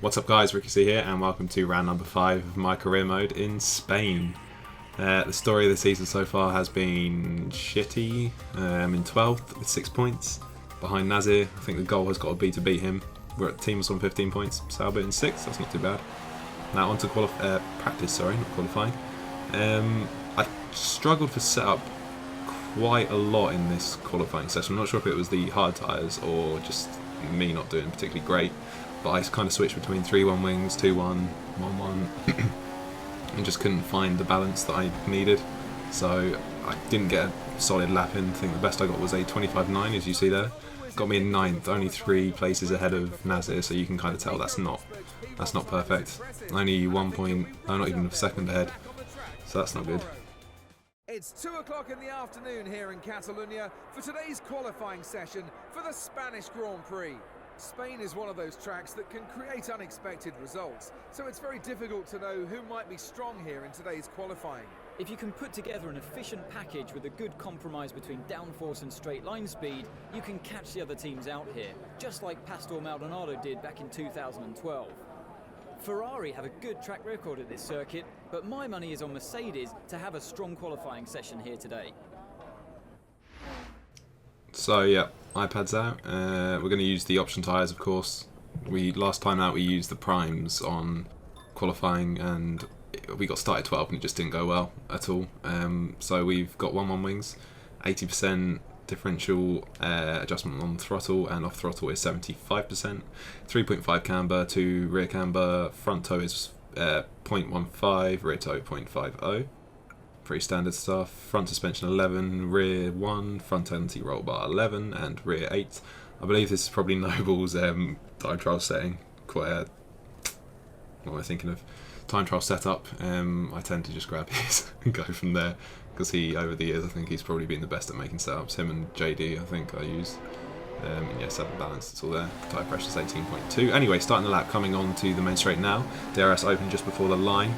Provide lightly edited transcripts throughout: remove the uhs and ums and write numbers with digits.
What's up guys, Ricky C here and welcome to round number 5 of my career mode in Spain. The story of the season so far has been shitty. I'm in 12th with 6 points, behind Nazir. I think the goal has got to be to beat him. We're at teams on 15 points, Sauber in 6th, that's not too bad. Now on to practice, not qualifying. I struggled for setup quite a lot in this qualifying session. I'm not sure if it was the hard tyres or just me not doing particularly great, but I kind of switched between 3-1 wings, 2-1, 1-1 and just couldn't find the balance that I needed, so I didn't get a solid lap in. I think the best I got was a 25.9, as you see there. Got me in 9th, only 3 places ahead of Nazir, so you can kind of tell that's not perfect. Only 1 point, no, not even a second ahead, so that's not good. It's 2 o'clock in the afternoon here in Catalunya for today's qualifying session for the Spanish Grand Prix. Spain is one of those tracks that can create unexpected results, so it's very difficult to know who might be strong here in today's qualifying. If you can put together an efficient package with a good compromise between downforce and straight line speed, you can catch the other teams out here, just like Pastor Maldonado did back in 2012. Ferrari have a good track record at this circuit, but my money is on Mercedes to have a strong qualifying session here today. So yeah, iPad's out. We're going to use the option tyres, of course. Last time out we used the primes on qualifying and we got started 12th and it just didn't go well at all. So we've got 1-1 wings, 80% differential adjustment on throttle, and off throttle is 75%. 3.5 camber to rear camber, front toe is 0.15, rear toe 0.50. Pretty standard stuff. Front suspension 11, rear 1, front anti-roll bar 11 and rear 8. I believe this is probably Noble's time trial setting. What am I thinking of? Time trial setup. I tend to just grab his and go from there, because over the years, I think he's probably been the best at making setups. Him and JD, I think I use. And yeah, 7 balance, it's all there. Tyre pressure is 18.2. Anyway, starting the lap, coming on to the main straight now. DRS open just before the line.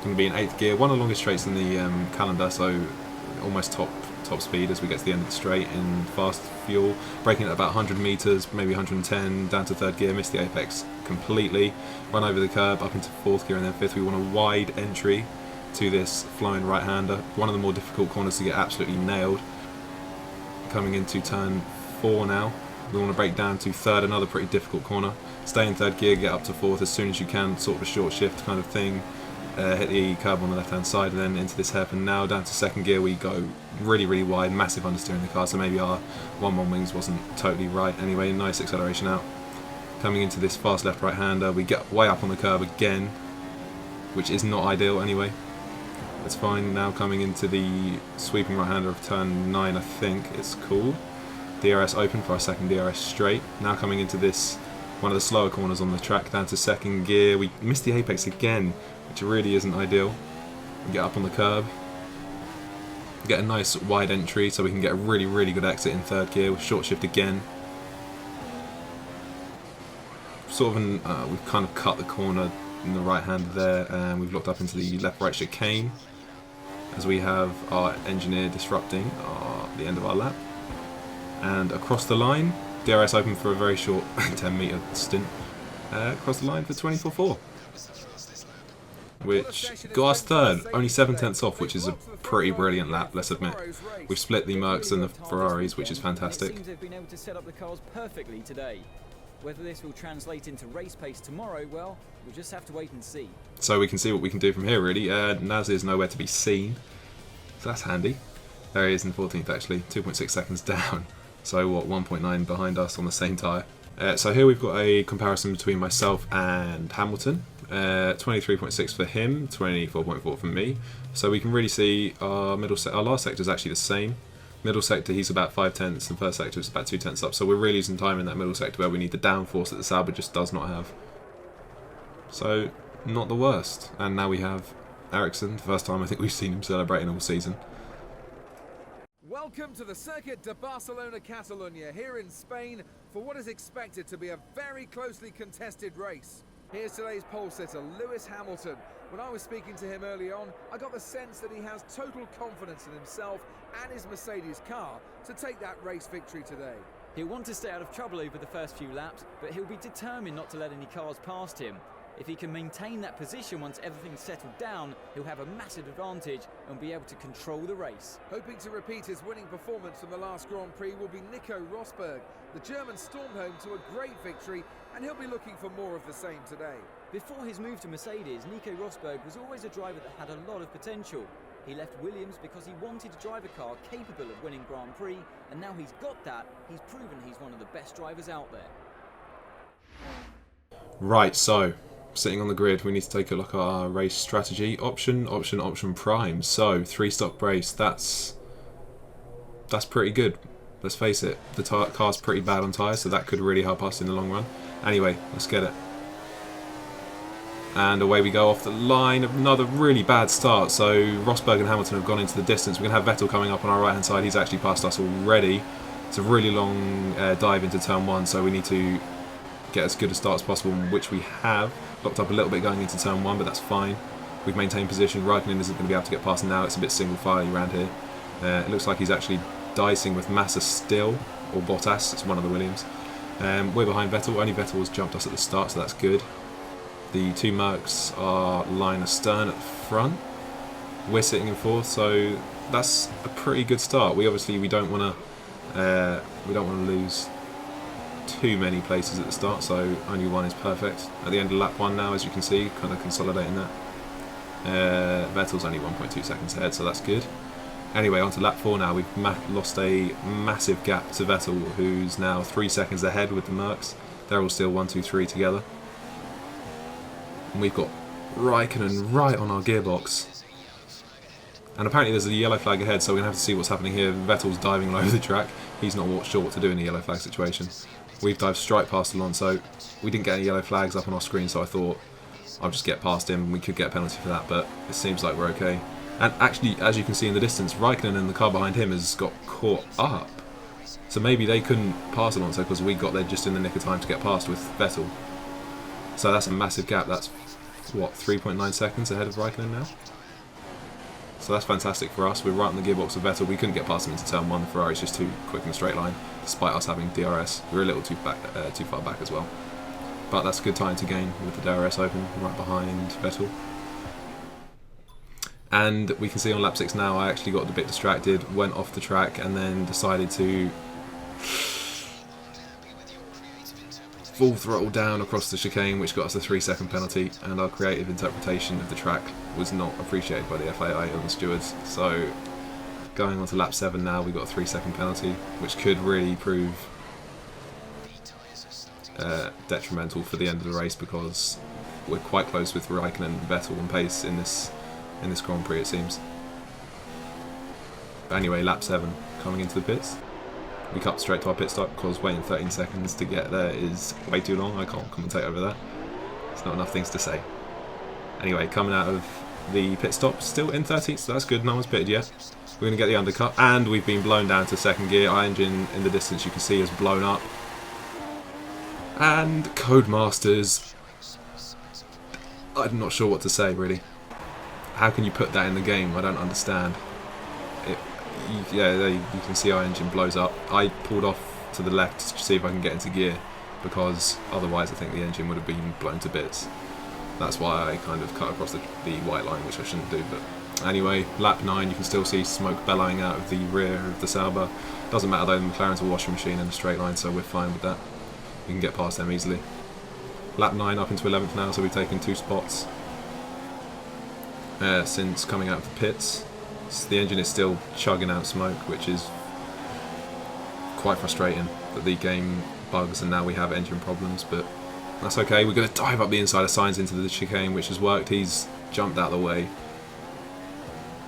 Going to be in 8th gear, one of the longest straights in the calendar, so almost top speed as we get to the end of the straight in fast fuel. Braking at about 100 metres, maybe 110, down to 3rd gear, missed the apex completely. Run over the curb, up into 4th gear and then 5th. We want a wide entry to this flowing right-hander. One of the more difficult corners to get absolutely nailed. Coming into turn 4 now. We want to break down to 3rd, another pretty difficult corner. Stay in 3rd gear, get up to 4th as soon as you can, sort of a short shift kind of thing. Hit the curb on the left hand side and then into this hairpin. Now down to 2nd gear we go really wide, massive understeer in the car, so maybe our 1-1 wings wasn't totally right. Anyway, nice acceleration out. Coming into this fast left right hander, we get way up on the curb again, which is not ideal anyway. It's fine. Now coming into the sweeping right hander of turn 9, I think it's called. DRS open for our 2nd DRS straight. Now coming into this one of the slower corners on the track, down to 2nd gear. We missed the apex again, which really isn't ideal. We get up on the curb, get a nice wide entry so we can get a really good exit in 3rd gear with short shift again. We've kind of cut the corner in the right hand there, and we've locked up into the left-right chicane as we have our engineer disrupting the end of our lap. And across the line, DRS open for a very short 10 metre stint, across the line for 24.4. Which got us 3rd, only 7/10 off, which is a pretty brilliant lap, let's admit. We've split the Mercs and the Ferraris, which is fantastic. It seems they've been able to set up the cars perfectly today. Whether this will translate into race pace tomorrow, well, we'll just have to wait and see. So we can see what we can do from here, really. Naz is nowhere to be seen, so that's handy. There he is in 14th, actually, 2.6 seconds down. So what, 1.9 behind us on the same tyre. So here we've got a comparison between myself and Hamilton. 23.6 for him, 24.4 for me. So we can really see our last sector is actually the same. Middle sector he's about 5/10, and first sector is about 2/10 up. So we're really losing time in that middle sector where we need the downforce that the Sauber just does not have. So not the worst. And now we have Ericsson, the first time I think we've seen him celebrating all season. Welcome to the Circuit de Barcelona-Catalunya here in Spain for what is expected to be a very closely contested race. Here's today's pole sitter, Lewis Hamilton. When I was speaking to him early on, I got the sense that he has total confidence in himself and his Mercedes car to take that race victory today. He'll want to stay out of trouble over the first few laps, but he'll be determined not to let any cars past him. If he can maintain that position once everything's settled down, he'll have a massive advantage and be able to control the race. Hoping to repeat his winning performance from the last Grand Prix will be Nico Rosberg. The German stormed home to a great victory, and he'll be looking for more of the same today. Before his move to Mercedes, Nico Rosberg was always a driver that had a lot of potential. He left Williams because he wanted to drive a car capable of winning Grand Prix, and now he's got that, he's proven he's one of the best drivers out there. Right, so sitting on the grid, we need to take a look at our race strategy. Option prime. So 3-stock brace. That's pretty good. Let's face it, the car's pretty bad on tyres, so that could really help us in the long run. Anyway, let's get it. And away we go off the line. Another really bad start. So Rosberg and Hamilton have gone into the distance. We're going to have Vettel coming up on our right hand side. He's actually passed us already. It's a really long dive into turn 1, so we need to get as good a start as possible, which we have. Locked up a little bit going into turn 1, but that's fine. We've maintained position. Raikkonen isn't going to be able to get past now. It's a bit single file around here. It looks like he's actually dicing with Massa still, or Bottas. It's one of the Williams. We're behind Vettel. Only Vettel has jumped us at the start, so that's good. The two Mercs are line astern at the front. We're sitting in 4th, so that's a pretty good start. We don't want to lose too many places at the start, so only 1 is perfect. At the end of lap 1 now, as you can see, kind of consolidating that. Vettel's only 1.2 seconds ahead, so that's good. Anyway, on to lap 4 now. We've lost a massive gap to Vettel, who's now 3 seconds ahead with the Mercs. They're all still 1, 2, 3 together. And we've got Raikkonen right on our gearbox. And apparently there's a yellow flag ahead, so we're going to have to see what's happening here. Vettel's diving all over the track. He's not sure what to do in the yellow flag situation. We've dived straight past Alonso. We didn't get any yellow flags up on our screen, so I thought I'll just get past him. We could get a penalty for that, but it seems like we're okay. And actually, as you can see in the distance, Raikkonen and the car behind him has got caught up. So maybe they couldn't pass Alonso because we got there just in the nick of time to get past with Vettel. So that's a massive gap. That's, what, 3.9 seconds ahead of Raikkonen now? So that's fantastic for us. We're right on the gearbox of Vettel. We couldn't get past him into turn 1. The Ferrari's just too quick in a straight line, despite us having DRS. We're a little too far back as well. But that's a good time to gain with the DRS open, right behind Vettel. And we can see on lap 6 now, I actually got a bit distracted, went off the track, and then decided to full throttle down across the chicane, which got us a 3-second penalty, and our creative interpretation of the track was not appreciated by the FIA and the stewards. So going on to lap 7 now, we got a 3-second penalty, which could really prove detrimental for the end of the race, because we're quite close with Raikkonen and Vettel on pace in this Grand Prix, it seems. But anyway, lap 7, coming into the pits. We cut straight to our pit stop because waiting 13 seconds to get there is way too long. I can't commentate over that. There's not enough things to say. Anyway, coming out of the pit stop, still in 13th, so that's good. No one's pitted yet. We're going to get the undercut, and we've been blown down to 2nd gear. Our engine in the distance, you can see, is blown up. And Codemasters, I'm not sure what to say, really. How can you put that in the game? I don't understand. You can see our engine blows up. I pulled off to the left to see if I can get into gear, because otherwise I think the engine would have been blown to bits. That's why I kind of cut across the white line, which I shouldn't do. But anyway, lap 9, you can still see smoke bellowing out of the rear of the Sauber. Doesn't matter though, the McLaren's a washing machine in a straight line, so we're fine with that. We can get past them easily. Lap 9 up into 11th now, so we've taken 2 spots since coming out of the pits. So the engine is still chugging out smoke, which is quite frustrating that the game bugs and now we have engine problems, but that's okay. We're going to dive up the inside of Sainz into the chicane, which has worked. He's jumped out of the way,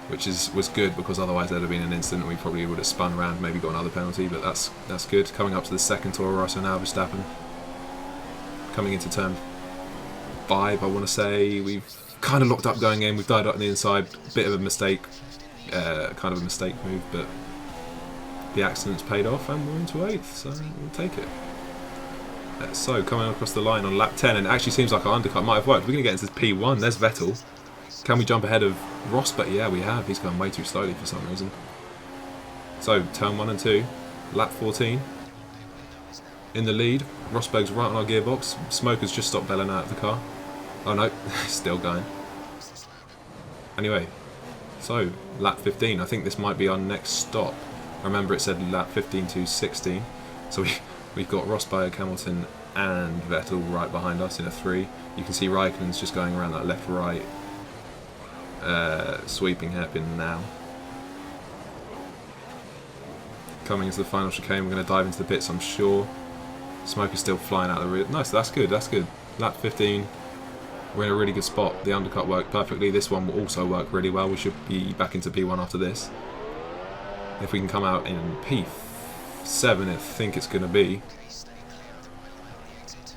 which was good, because otherwise there'd have been an incident and we probably would have spun around, maybe got another penalty, but that's good. Coming up to the 2nd Toro Rosso now, Verstappen. Coming into turn 5, I want to say. We've kind of locked up going in. We've dived up on the inside. Bit of a mistake. Kind of a mistake move, but the accident's paid off and we're into 8th, so we'll take it. So coming across the line on lap 10, and it actually seems like our undercut might have worked. We're going to get into P1. There's Vettel. Can we jump ahead of Rosberg? Yeah, we have. He's going way too slowly for some reason. So turn 1 and 2, lap 14. in the lead. Rosberg's right on our gearbox. Smoker's just stopped bailing out of the car. Oh no, still going. Anyway, so lap 15. I think this might be our next stop. Remember it said lap 15 to 16. So we've got Rosberg, Hamilton and Vettel right behind us in a 3. You can see Raikkonen's just going around that left-right sweeping hairpin now. Coming into the final chicane, we're going to dive into the pits, I'm sure. Smoker's still flying out of the rear. No, so that's good, that's good. Lap 15, we're in a really good spot. The undercut worked perfectly. This one will also work really well. We should be back into P1 after this. If we can come out in P7, I think it's going to be.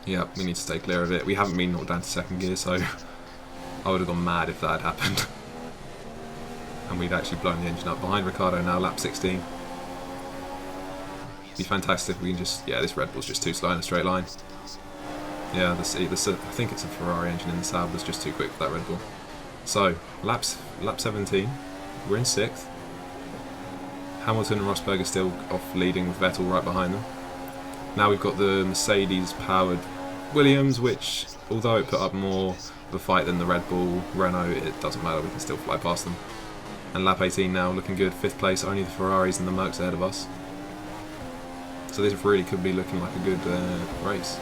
Yeah, we need to stay clear of it. We haven't been knocked down to second gear, so I would have gone mad if that had happened. And we'd actually blown the engine up. Behind Ricciardo now, lap 16. Be fantastic if we can just... Yeah, this Red Bull's just too slow in a straight line. Yeah, I think it's a Ferrari engine in the Sauber that's just too quick for that Red Bull. So, lap 17. We're in 6th. Hamilton and Rosberg are still off leading with Vettel right behind them. Now we've got the Mercedes-powered Williams, which, although it put up more of a fight than the Red Bull Renault, it doesn't matter, we can still fly past them. And lap 18 now, looking good, 5th place, only the Ferraris and the Mercs ahead of us. So this really could be looking like a good race.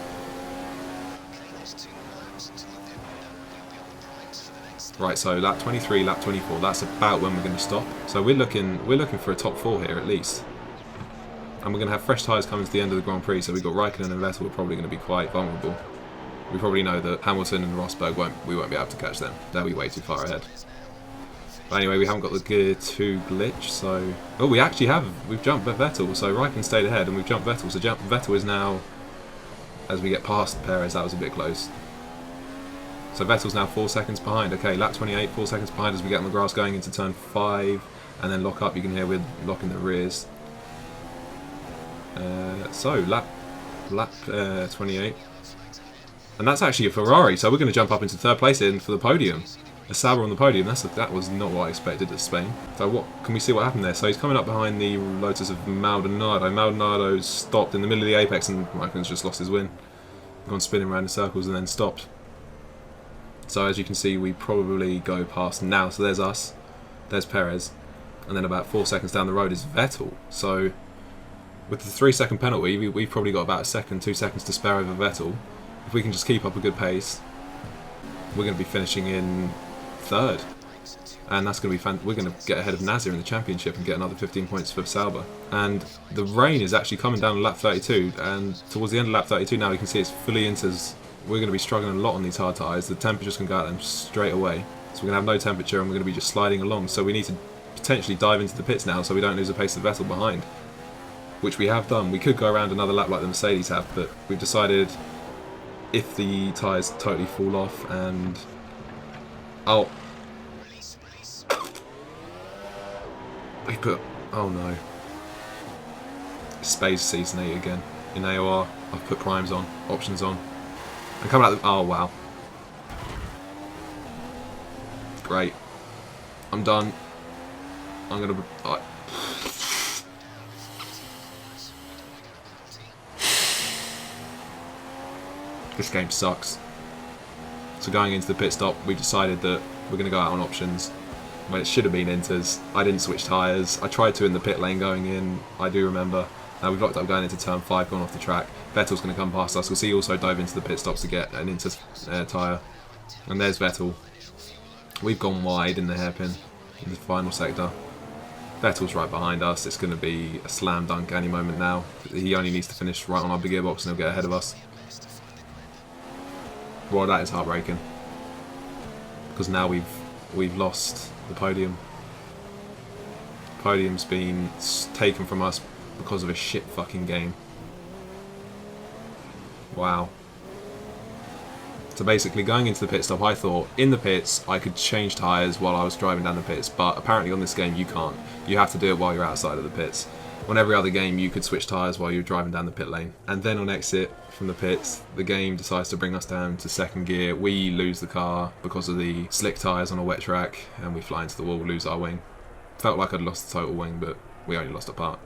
Right, so lap 23, lap 24, that's about when we're going to stop. So we're looking for a top 4 here at least. And we're going to have fresh tyres coming to the end of the Grand Prix, so we've got Raikkonen and Vettel are probably going to be quite vulnerable. We probably know that Hamilton and Rosberg we won't be able to catch them. They'll be way too far ahead. But anyway, we haven't got the Gear 2 glitch, so... Oh, we actually have. We've jumped Vettel, so Raikkonen stayed ahead, and we've jumped Vettel. So Vettel is now, as we get past Perez, that was a bit close. So Vettel's now 4 seconds behind. Okay, lap 28, 4 seconds behind as we get on the grass going into turn 5, and then lock up. You can hear we're locking the rears. So lap 28, and that's actually a Ferrari. So we're going to jump up into 3rd place in for the podium. A Sauber on the podium. That was not what I expected at Spain. So what can we see what happened there? So he's coming up behind the Lotus of Maldonado. Maldonado's stopped in the middle of the apex, and Raikkonen's just lost his win. Gone spinning around in circles and then stopped. So as you can see, we probably go past now. So there's us, there's Perez, and then about 4 seconds down the road is Vettel. So with the 3-second penalty, we've probably got about a second, 2 seconds to spare over Vettel. If we can just keep up a good pace, we're going to be finishing in 3rd. And that's going to be we're going to get ahead of Nasir in the championship and get another 15 points for Sauber. And the rain is actually coming down on lap 32, and towards the end of lap 32 now you can see it's fully enters. We're going to be struggling a lot on these hard tyres. The temperature's going to go out them straight away. So we're going to have no temperature and we're going to be just sliding along. So we need to potentially dive into the pits now so we don't lose a pace of Vettel behind. Which we have done. We could go around another lap like the Mercedes have, but we've decided if the tyres totally fall off and... Oh. We put... Oh no. Space Season 8 again. In AOR, I've put primes on, options on. And coming out the... Oh wow. Great. I'm done. I'm gonna... This game sucks. So going into the pit stop, we decided that we're going to go out on options when it should have been inters. I didn't switch tyres. I tried to in the pit lane going in, I do remember. Now we've locked up going into turn 5, gone off the track. Vettel's going to come past us. We'll see he also dove into the pit stops to get an inter tyre. And there's Vettel. We've gone wide in the hairpin in the final sector. Vettel's right behind us. It's going to be a slam dunk any moment now. He only needs to finish right on our big gearbox and he'll get ahead of us. Well, that is heartbreaking. Because now we've lost the podium. Podium's been taken from us because of a shit fucking game. Wow. So basically going into the pit stop, I thought in the pits I could change tyres while I was driving down the pits, but apparently on this game you can't. You have to do it while you're outside of the pits. On every other game you could switch tyres while you're driving down the pit lane. And then on exit from the pits, the game decides to bring us down to second gear. We lose the car because of the slick tyres on a wet track, and we fly into the wall, lose our wing. Felt like I'd lost the total wing, but we only lost a part.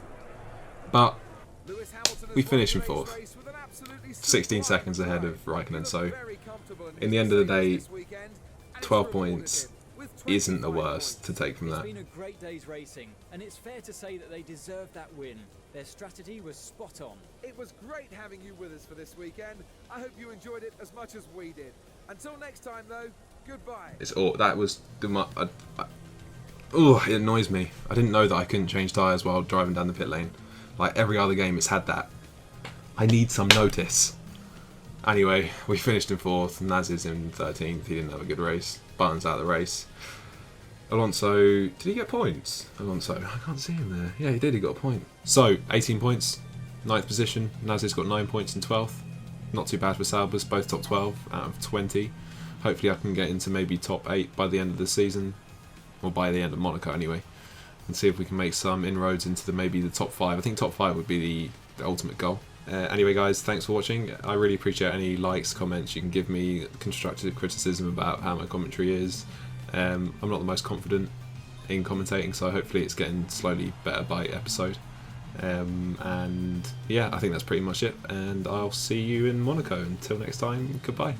But we finish in 4th. 16 seconds ahead of Raikkonen. So in the end of the day, 12 points isn't the worst to take from that. It's been a great day's racing, and it's fair to say that they deserved that win. Their strategy was spot on. It was great having you with us for this weekend. I hope you enjoyed it as much as we did. Until next time, though, goodbye. That was the it annoys me. I didn't know that I couldn't change tyres while driving down the pit lane. Like every other game, it's had that. I need some notice. Anyway, we finished in 4th. Naz is in 13th. He didn't have a good race. Button's out of the race. Alonso, did he get points? Alonso, I can't see him there. Yeah, he did. He got a point. So 18 points, 9th position. Naz has got 9 points in 12th. Not too bad for Saubers. Both top 12 out of 20. Hopefully, I can get into maybe top 8 by the end of the season, or by the end of Monaco anyway, and see if we can make some inroads into maybe the top 5. I think top 5 would be the ultimate goal. Anyway, guys, thanks for watching. I really appreciate any likes, comments you can give me, constructive criticism about how my commentary is. I'm not the most confident in commentating, so hopefully it's getting slowly better by episode. And yeah, I think that's pretty much it, and I'll see you in Monaco. Until next time, goodbye.